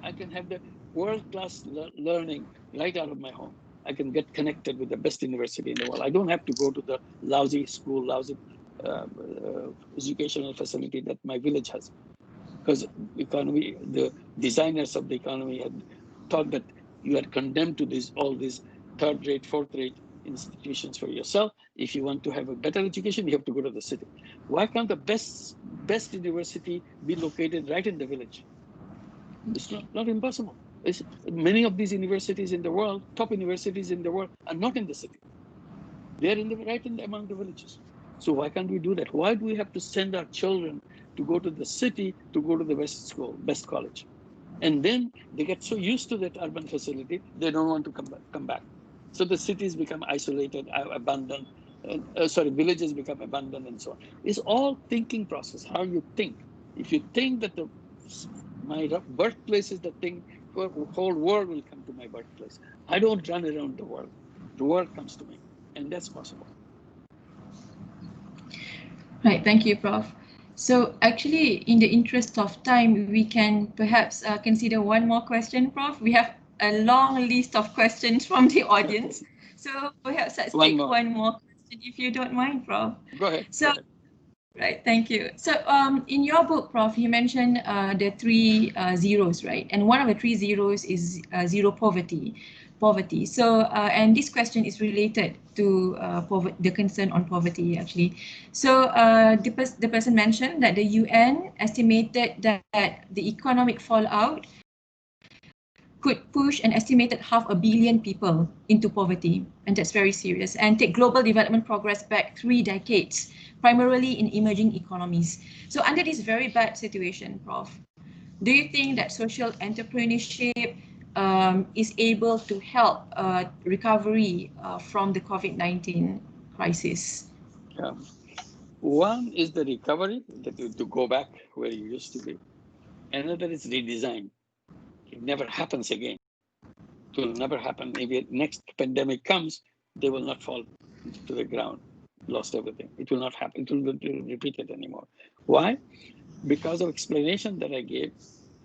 I can have the world-class learning right out of my home. I can get connected with the best university in the world. I don't have to go to the lousy school, lousy educational facility that my village has. Because the designers of the economy had thought that you are condemned to all these third-rate, fourth-rate institutions for yourself. If you want to have a better education, you have to go to the city. Why can't the best university be located right in the village? It's not impossible. Many of these universities in the world, top universities in the world, are not in the city. They're among the villages. So why can't we do that? Why do we have to send our children to go to the city to go to the best school, best college? And then they get so used to that urban facility, they don't want to come back. So the cities become isolated, abandoned, villages become abandoned and so on. It's all thinking process, how you think. If you think that my birthplace is the thing, the whole world will come to my birthplace. I don't run around the world. The world comes to me, and that's possible. Right, thank you, Prof. So actually, in the interest of time, we can perhaps consider one more question, Prof. We have a long list of questions from the audience. So perhaps let's take one more question if you don't mind, Prof. Go ahead. So, right, thank you. So in your book, Prof, you mentioned the 3 zeros, right? And one of the 3 zeros is zero poverty. So, and this question is related to the concern on poverty, actually. So the person mentioned that the UN estimated that the economic fallout could push an estimated 500 million people into poverty, and that's very serious, and take global development progress back 3 decades, primarily in emerging economies. So under this very bad situation, Prof, do you think that social entrepreneurship is able to help recovery from the COVID-19 crisis? One is the recovery, to go back where you used to be. Another is redesign. It never happens again. It will never happen. If the next pandemic comes, they will not fall to the ground, lost everything. It will not happen. It will not be repeated anymore. Why? Because of explanation that I gave,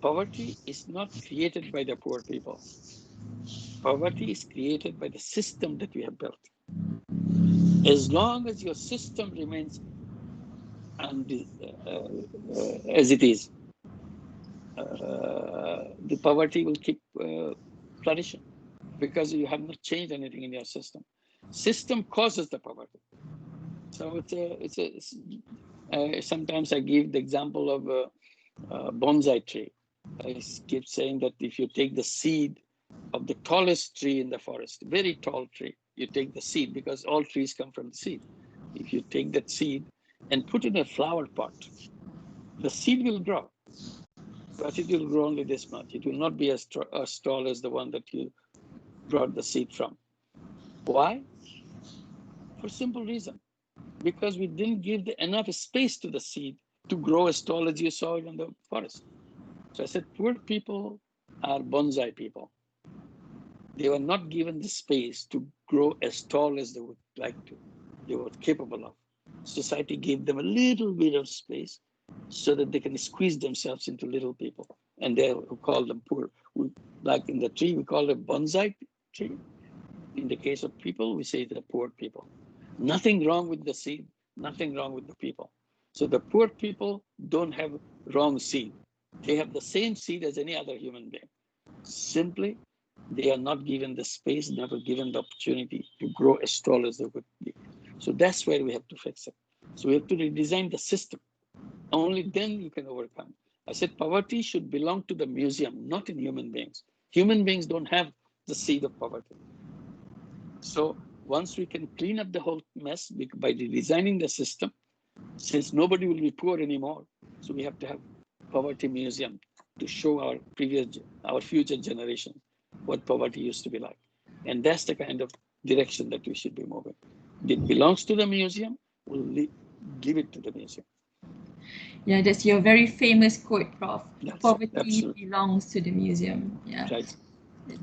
poverty is not created by the poor people. Poverty is created by the system that we have built. As long as your system remains as it is, the poverty will keep flourishing because you have not changed anything in your system. System causes the poverty. So sometimes I give the example of a bonsai tree. I keep saying that if you take the seed of the tallest tree in the forest, very tall tree, you take the seed because all trees come from the seed. If you take that seed and put it in a flower pot, the seed will grow, but it will grow only this much. It will not be as tall as the one that you brought the seed from. Why? For simple reason. Because we didn't give enough space to the seed to grow as tall as you saw it in the forest. So I said, poor people are bonsai people. They were not given the space to grow as tall as they would like to, they were capable of. Society gave them a little bit of space so that they can squeeze themselves into little people. And they call them poor. Like in the tree, we call it bonsai tree. In the case of people, we say the poor people. Nothing wrong with the seed, nothing wrong with the people. So the poor people don't have wrong seed. They have the same seed as any other human being. Simply, they are not given the space, never given the opportunity to grow as tall as they would be. So that's where we have to fix it. So we have to redesign the system. Only then you can overcome. I said poverty should belong to the museum, not in human beings. Human beings don't have the seed of poverty. So once we can clean up the whole mess by redesigning the system, since nobody will be poor anymore, so we have to have poverty museum to show our future generations what poverty used to be like. And that's the kind of direction that we should be moving. It belongs to the museum, we'll give it to the museum. Yeah, that's your very famous quote, Prof. That's Poverty belongs to the museum. Yeah. Right.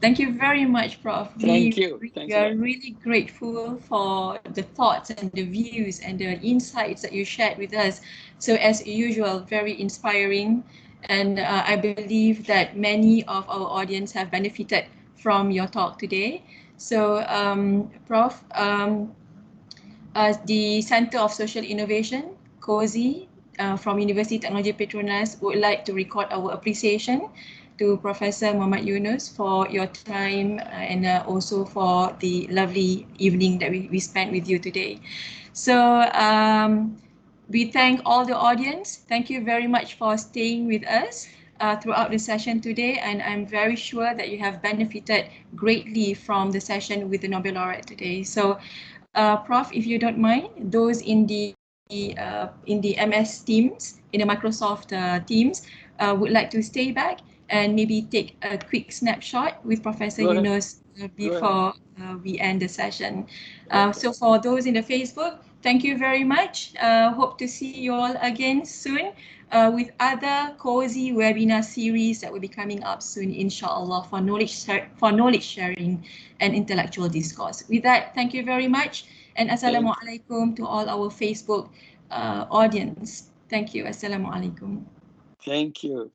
Thank you very much, Prof. Thank you. We are really grateful for the thoughts and the views and the insights that you shared with us. So as usual, very inspiring. And I believe that many of our audience have benefited from your talk today. So Prof, the Center of Social Innovation, COSI, from University Technology Petronas would like to record our appreciation to Professor Mohammad Yunus for your time and also for the lovely evening that we spent with you today. So we thank all the audience. Thank you very much for staying with us throughout the session today, and I'm very sure that you have benefited greatly from the session with the Nobel laureate today. So Prof, if you don't mind, those in the MS Teams, in the Microsoft Teams, would like to stay back and maybe take a quick snapshot with Professor Yunus before we end the session. So for those in the Facebook, thank you very much. Hope to see you all again soon with other COSI webinar series that will be coming up soon, inshallah, for knowledge sharing and intellectual discourse. With that, thank you very much. And assalamu alaikum to all our Facebook audience. Thank you. Assalamu alaikum. Thank you.